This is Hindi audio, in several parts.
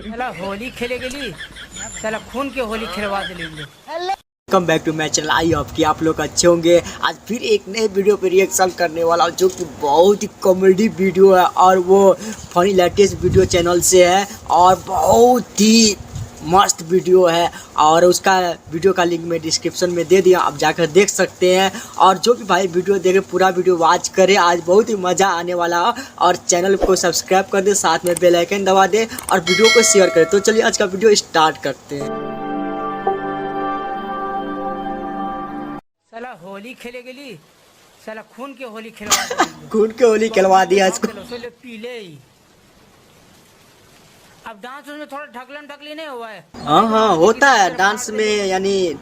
साला होली खेले गेली, साला खून के होली खेलवा दिलेंगे। Welcome back to my channel. I hope कि आप लोग अच्छे होंगे। आज फिर एक नए वीडियो पे रिएक्शन करने वाला हूँ जो कि बहुत ही कॉमेडी वीडियो है और वो फनी लेटेस्ट वीडियो चैनल से है और बहुत ही मस्त वीडियो है और उसका वीडियो का लिंक मैं डिस्क्रिप्शन में दे दिया, आप जाकर देख सकते हैं। और जो भी भाई वीडियो देखे पूरा वीडियो वॉच करे, आज बहुत ही मज़ा आने वाला है। और चैनल को सब्सक्राइब कर दे, साथ में बेल आइकन दबा दे और वीडियो को शेयर करें। तो चलिए आज का वीडियो स्टार्ट करते हैं। साला होली खेले गेली, साला खून के होली खेलवा दिलेंगे। खून के होली खिलवा दिया इसको। पीले ही अब डांस में थोड़ा ढकली नहीं हुआ है। हाँ होता है डांस में, यानी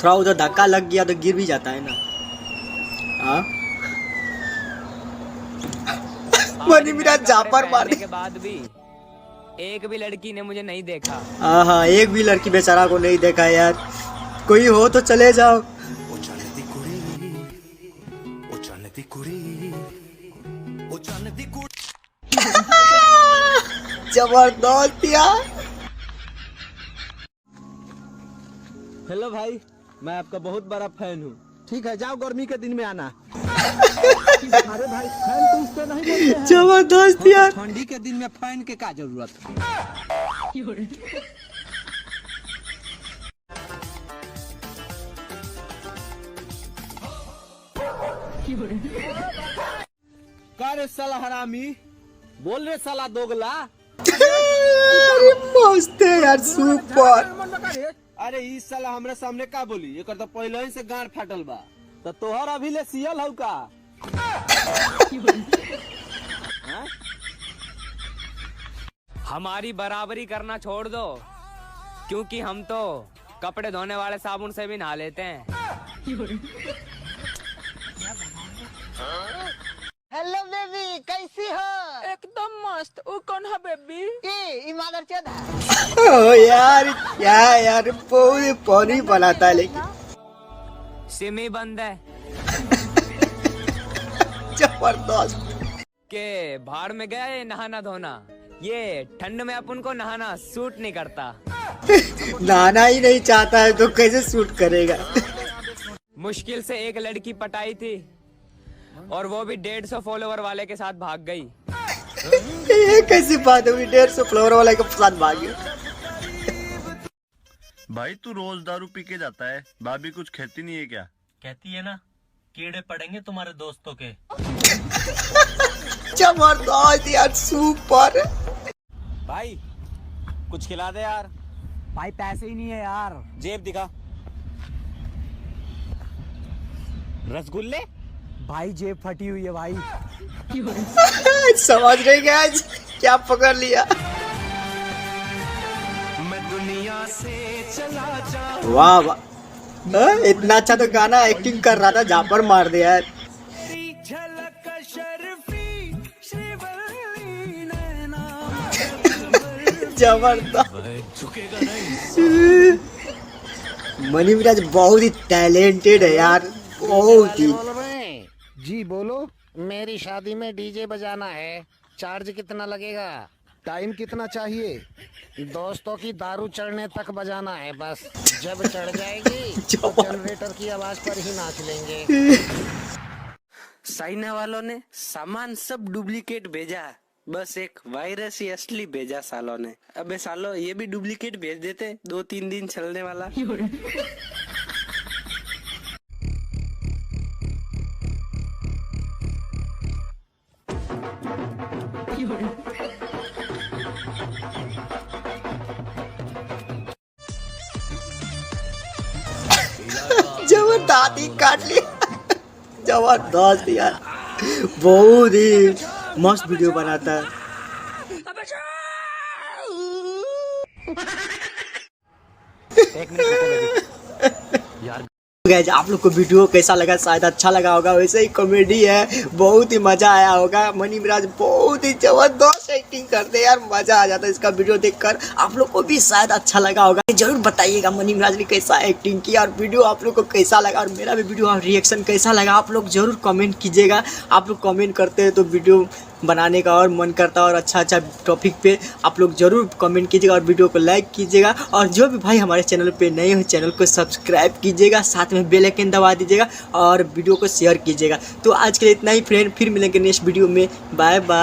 थोड़ा उधर धक्का लग गया तो गिर भी जाता है ना। हाँ मनी मेरा जापर मारने के बाद भी एक भी लड़की ने मुझे नहीं देखा। हाँ एक भी लड़की बेचारा को नहीं देखा यार। कोई हो तो चले जाओ। जबरदस्त यार। हेलो भाई, मैं आपका बहुत बड़ा फैन हूँ। ठीक है, जाओ गर्मी के दिन में आना। अरे भाई, फैन तो उससे नहीं बोलते हैं। जबरदस्त यार। ठंडी के दिन में फैन के क्या जरूरत है। का रे साला हरामी, बोल रे साला दोगला। अरे मस्त है यार, सुपर। अरे इस साला हमरे सामने का बोली, एकर तो पहले ही से गांड फाटल बा। तो तोहर अभी ले सियल हौ का। हमारी बराबरी करना छोड़ दो, क्योंकि हम तो कपड़े धोने वाले साबुन से भी नहा लेते हैं। हेलो बेबी, कैसी हो? एकदम मस्त। वो कौन है बेबी? ये मादर चोद है। ओ यार क्या यार, पूरी पानी बनाता है लेकिन सिमी बंद है जबरदस्त। के भाड़ में गए नहाना धोना, ये ठंड में अपन को नहाना सूट नहीं करता। नहाना ही नहीं चाहता है तो कैसे शूट करेगा। मुश्किल से एक लड़की पटाई थी और वो भी 150 फॉलोवर वाले के साथ भाग गई। ये कैसी बात हुई, 150 फ्लोवर वाला के साथ भाग गया। भाई तू रोज दारू पी के जाता है, भाभी कुछ कहती नहीं है क्या? कहती है ना, कीड़े पड़ेंगे तुम्हारे दोस्तों के। जबरदस्त यार, सुपर। भाई कुछ खिला दे यार। भाई पैसे ही नहीं है यार। जेब दिखा। रसगुल्ले। भाई जेब फटी हुई है भाई। समझ नहीं गया क्या पकड़ लिया। मैं दुनिया से चला जाऊं। वाह वाह, इतना अच्छा तो गाना एक्टिंग कर रहा था, जापर मार दिया यार। जबरदस्त। मनी मिराज बहुत ही टैलेंटेड है यार, बहुत ही। जी बोलो। मेरी शादी में डीजे बजाना है, चार्ज कितना लगेगा? टाइम कितना चाहिए? दोस्तों की दारू चढ़ने तक बजाना है बस। जब चढ़ जाएगी तो जनरेटर की आवाज पर ही नाच लेंगे। चाइना वालों ने सामान सब डुप्लीकेट भेजा, बस एक वायरस ही असली भेजा सालों ने। अबे सालो, ये भी डुप्लीकेट भेज देते, 2-3 दिन चलने वाला। जबर दादी काट लिया। जबरदस्त यार, बहुत ही मस्त वीडियो बनाता है। एक मिनट यार। गाइस आप लोग को वीडियो कैसा लगा, शायद अच्छा लगा होगा। वैसे ही कॉमेडी है, बहुत ही मजा आया होगा। मनी मिराज बहुत ही जबरदस्त एक्टिंग करते हैं यार, मजा आ जाता है इसका वीडियो देखकर। आप लोग को भी शायद अच्छा लगा होगा, जरूर बताइएगा मनी मिराज ने कैसा एक्टिंग किया और वीडियो आप लोग को कैसा लगा। और मेरा भी वीडियो रिएक्शन कैसा लगा आप लोग जरूर कमेंट कीजिएगा। आप लोग कमेंट करते हैं तो वीडियो बनाने का और मन करता है और अच्छा टॉपिक पे आप लोग ज़रूर कमेंट कीजिएगा और वीडियो को लाइक कीजिएगा। और जो भी भाई हमारे चैनल पे नए हो चैनल को सब्सक्राइब कीजिएगा, साथ में बेल आइकन दबा दीजिएगा और वीडियो को शेयर कीजिएगा। तो आज के लिए इतना ही फ्रेंड, फिर मिलेंगे नेक्स्ट वीडियो में। Bye bye.